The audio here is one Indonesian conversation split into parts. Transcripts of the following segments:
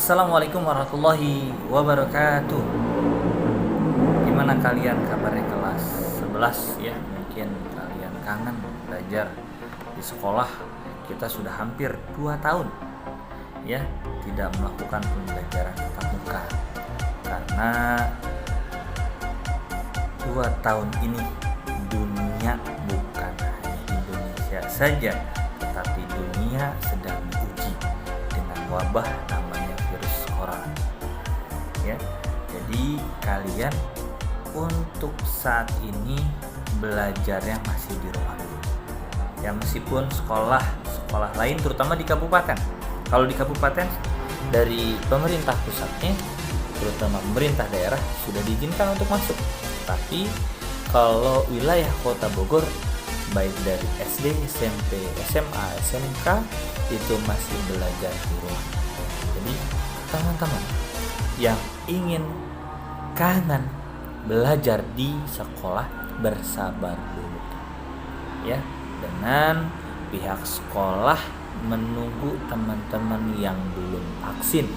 Assalamualaikum warahmatullahi wabarakatuh. Gimana kalian kabarnya kelas 11 ya? Mungkin kalian kangen belajar di sekolah. Kita sudah hampir 2 tahun ya tidak melakukan pembelajaran tatap muka. Karena 2 tahun ini dunia, bukan hanya Indonesia saja, tetapi dunia sedang diuji dengan wabah namanya virus corona ya. Jadi kalian untuk saat ini belajarnya masih di rumah dulu ya, meskipun sekolah lain terutama di kabupaten. Kalau di kabupaten dari pemerintah pusatnya, terutama pemerintah daerah, sudah diizinkan untuk masuk. Tapi kalau wilayah Kota Bogor, baik dari SD, SMP, SMA, SMK, itu masih belajar di rumah. Jadi teman-teman yang ingin kangen belajar di sekolah, bersabar dulu ya, dengan pihak sekolah menunggu teman-teman yang belum vaksin,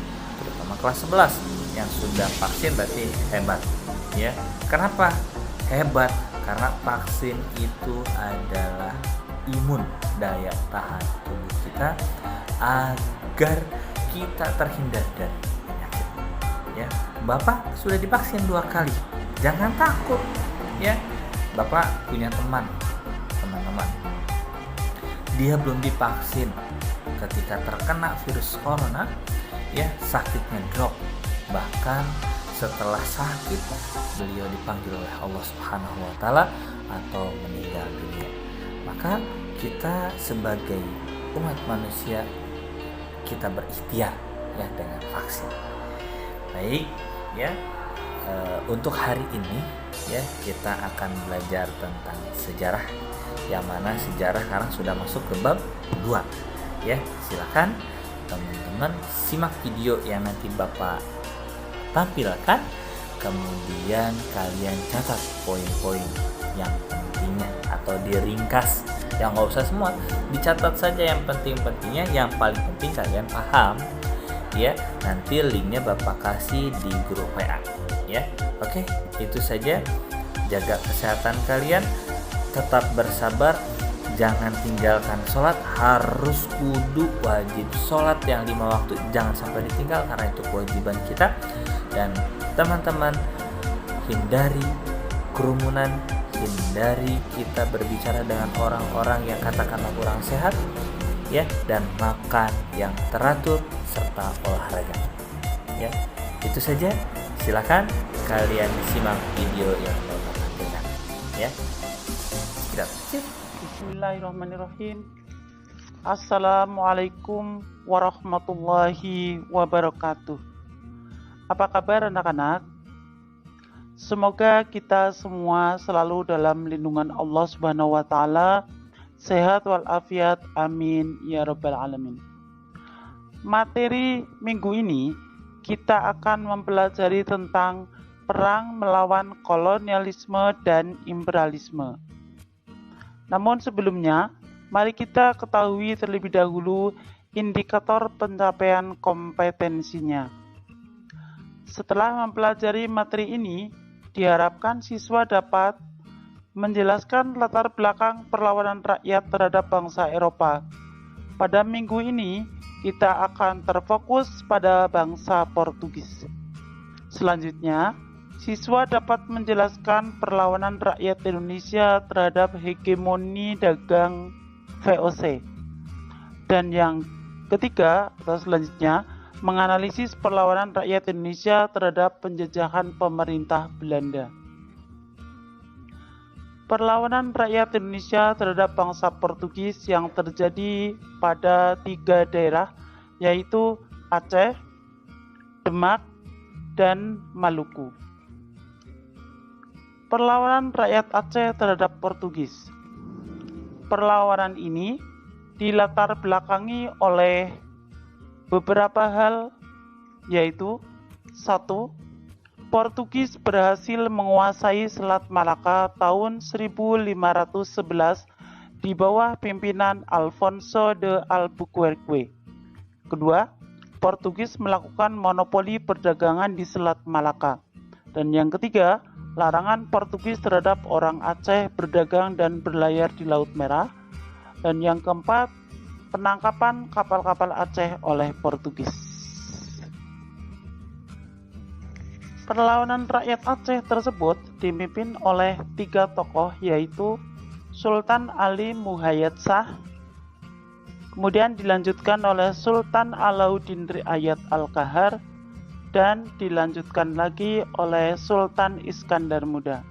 terutama kelas 11. Yang sudah vaksin berarti hebat ya. Kenapa hebat? Karena vaksin itu adalah imun, daya tahan tubuh kita agar kita terhindar dari penyakit ya. Bapak sudah divaksin 2 kali, jangan takut ya. Bapak punya teman-teman, dia belum divaksin, ketika terkena virus corona ya, sakitnya drop, bahkan setelah sakit beliau dipanggil oleh Allah Subhanahu wa taala atau meninggal dunia. Maka kita sebagai umat manusia, kita berikhtiar ya dengan vaksin. Baik ya, untuk hari ini ya kita akan belajar tentang sejarah, yang mana sejarah sekarang sudah masuk ke bab 2 ya. Silakan teman-teman simak video yang nanti Bapak tampilkan, kemudian kalian catat poin-poin yang pentingnya atau diringkas. Yang nggak usah semua, dicatat saja yang penting-pentingnya, yang paling penting kalian paham ya. Nanti linknya Bapak kasih di grup WA ya. Oke, itu saja. Jaga kesehatan kalian, tetap bersabar, jangan tinggalkan sholat. Harus kudu wajib sholat yang 5 waktu, jangan sampai ditinggal karena itu kewajiban kita. Dan teman-teman hindari kerumunan, hindari kita berbicara dengan orang-orang yang katakanlah kurang sehat ya, dan makan yang teratur serta olahraga ya. Itu saja. Silakan kalian simak video yang Bapak tampilkan ya. Bismillahirrahmanirrahim. Assalamualaikum warahmatullahi wabarakatuh. Apa kabar anak-anak? Semoga kita semua selalu dalam lindungan Allah Subhanahu wa taala, sehat walafiat, amin ya rabbal alamin. Materi minggu ini kita akan mempelajari tentang perang melawan kolonialisme dan imperialisme. Namun sebelumnya, mari kita ketahui terlebih dahulu indikator pencapaian kompetensinya. Setelah mempelajari materi ini, diharapkan siswa dapat menjelaskan latar belakang perlawanan rakyat terhadap bangsa Eropa. Pada minggu ini, kita akan terfokus pada bangsa Portugis. Selanjutnya, siswa dapat menjelaskan perlawanan rakyat Indonesia terhadap hegemoni dagang VOC. Dan yang ketiga atau selanjutnya, menganalisis perlawanan rakyat Indonesia terhadap penjajahan pemerintah Belanda. Perlawanan rakyat Indonesia terhadap bangsa Portugis yang terjadi pada 3 daerah, yaitu Aceh, Demak, dan Maluku. Perlawanan rakyat Aceh terhadap Portugis. Perlawanan ini dilatar belakangi oleh beberapa hal, yaitu 1. Portugis berhasil menguasai Selat Malaka tahun 1511 di bawah pimpinan Alfonso de Albuquerque. Kedua, Portugis melakukan monopoli perdagangan di Selat Malaka. Dan yang ketiga, larangan Portugis terhadap orang Aceh berdagang dan berlayar di Laut Merah. Dan yang keempat, penangkapan kapal-kapal Aceh oleh Portugis. Perlawanan rakyat Aceh tersebut dipimpin oleh 3 tokoh, yaitu Sultan Ali Muhayyad Shah, kemudian dilanjutkan oleh Sultan Alauddin Riayat Al-Qahar, dan dilanjutkan lagi oleh Sultan Iskandar Muda.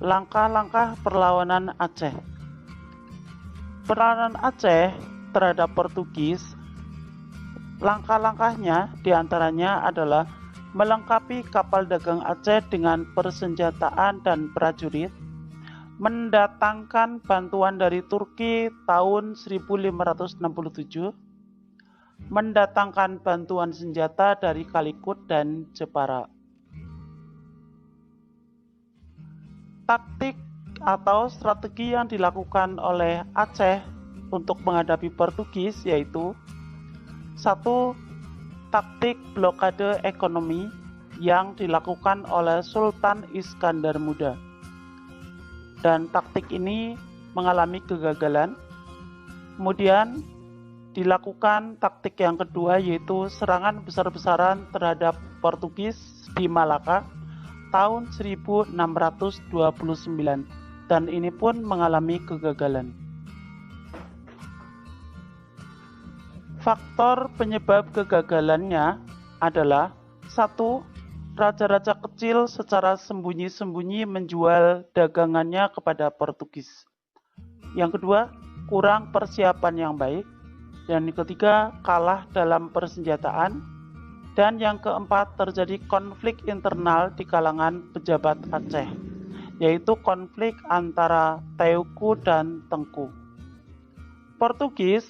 Langkah-langkah perlawanan Aceh. Perlawanan Aceh terhadap Portugis, langkah-langkahnya diantaranya adalah melengkapi kapal dagang Aceh dengan persenjataan dan prajurit, mendatangkan bantuan dari Turki tahun 1567, mendatangkan bantuan senjata dari Kalikut dan Jepara. Taktik atau strategi yang dilakukan oleh Aceh untuk menghadapi Portugis yaitu: 1. Taktik blokade ekonomi yang dilakukan oleh Sultan Iskandar Muda. Dan taktik ini mengalami kegagalan. Kemudian dilakukan taktik yang kedua, yaitu serangan besar-besaran terhadap Portugis di Malaka tahun 1629, dan ini pun mengalami kegagalan. Faktor penyebab kegagalannya adalah: 1. Raja-raja kecil secara sembunyi-sembunyi menjual dagangannya kepada Portugis. Yang kedua, kurang persiapan yang baik. Dan yang ketiga, kalah dalam persenjataan. Dan yang keempat, terjadi konflik internal di kalangan pejabat Aceh, yaitu konflik antara Teuku dan Tengku. Portugis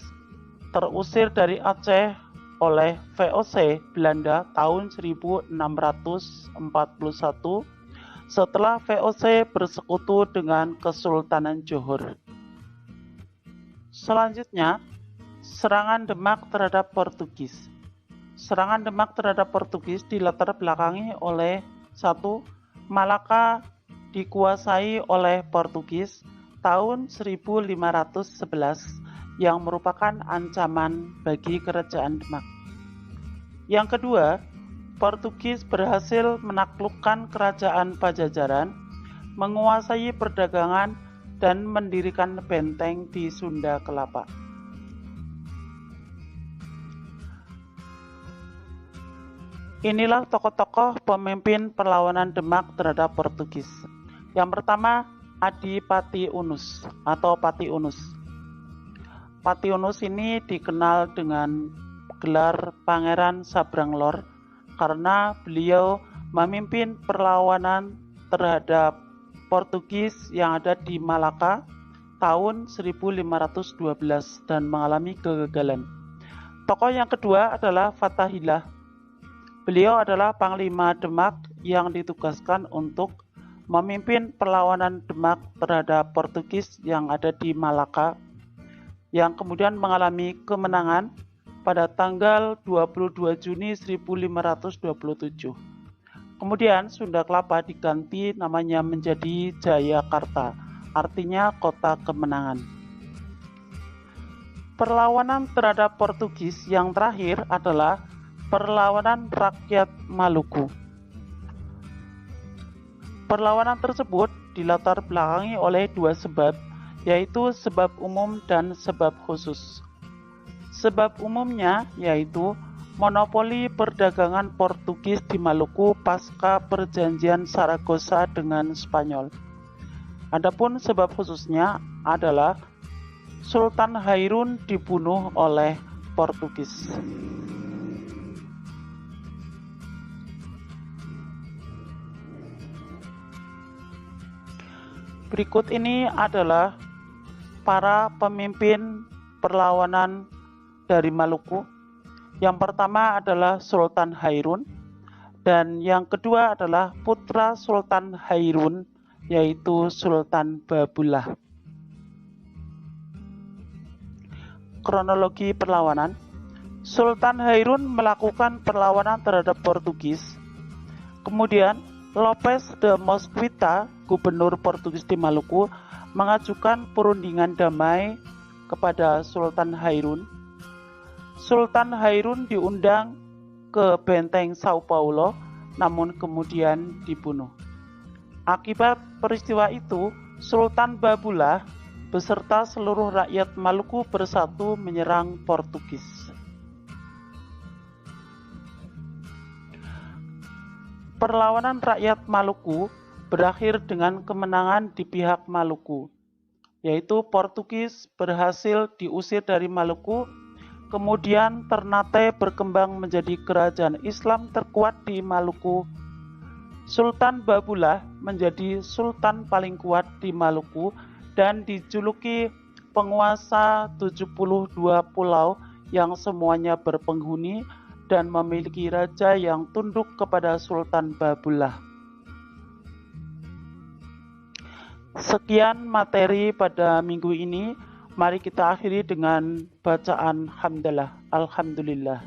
terusir dari Aceh oleh VOC Belanda tahun 1641 setelah VOC bersekutu dengan Kesultanan Johor. Selanjutnya, serangan Demak terhadap Portugis. Serangan Demak terhadap Portugis dilatar belakangi oleh: 1. Malaka dikuasai oleh Portugis tahun 1511 yang merupakan ancaman bagi kerajaan Demak. Yang kedua, Portugis berhasil menaklukkan kerajaan Pajajaran, menguasai perdagangan, dan mendirikan benteng di Sunda Kelapa. Inilah tokoh-tokoh pemimpin perlawanan Demak terhadap Portugis. Yang pertama, Adipati Unus atau Pati Unus. Pati Unus ini dikenal dengan gelar Pangeran Sabranglor karena beliau memimpin perlawanan terhadap Portugis yang ada di Malaka tahun 1512 dan mengalami kegagalan. Tokoh yang kedua adalah Fathahillah. Beliau adalah Panglima Demak yang ditugaskan untuk memimpin perlawanan Demak terhadap Portugis yang ada di Malaka, yang kemudian mengalami kemenangan pada tanggal 22 Juni 1527. Kemudian Sunda Kelapa diganti namanya menjadi Jayakarta, artinya kota kemenangan. Perlawanan terhadap Portugis yang terakhir adalah perlawanan rakyat Maluku. Perlawanan tersebut dilatar belakangi oleh 2 sebab, yaitu sebab umum dan sebab khusus. Sebab umumnya yaitu monopoli perdagangan Portugis di Maluku pasca perjanjian Saragossa dengan Spanyol. Adapun sebab khususnya adalah Sultan Hairun dibunuh oleh Portugis. Berikut ini adalah para pemimpin perlawanan dari Maluku. Yang pertama adalah Sultan Hairun, dan yang kedua adalah putra Sultan Hairun, yaitu Sultan Babullah. kronologi perlawanan. Sultan Hairun melakukan perlawanan terhadap Portugis. Kemudian Lopes de Mosquita, gubernur Portugis di Maluku, mengajukan perundingan damai kepada Sultan Hairun. Sultan Hairun diundang ke benteng Sao Paulo, namun kemudian dibunuh. Akibat peristiwa itu, Sultan Babulah beserta seluruh rakyat Maluku bersatu menyerang Portugis. Perlawanan rakyat Maluku berakhir dengan kemenangan di pihak Maluku, yaitu Portugis berhasil diusir dari Maluku. Kemudian Ternate berkembang menjadi kerajaan Islam terkuat di Maluku. Sultan Babulah menjadi sultan paling kuat di Maluku dan dijuluki penguasa 72 pulau yang semuanya berpenghuni dan memiliki raja yang tunduk kepada Sultan Babulah. Sekian materi pada minggu ini. Mari kita akhiri dengan bacaan hamdalah. Alhamdulillah.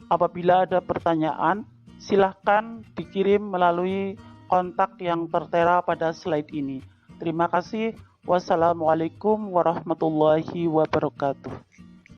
Apabila ada pertanyaan, silahkan dikirim melalui kontak yang tertera pada slide ini. Terima kasih. Wassalamualaikum warahmatullahi wabarakatuh.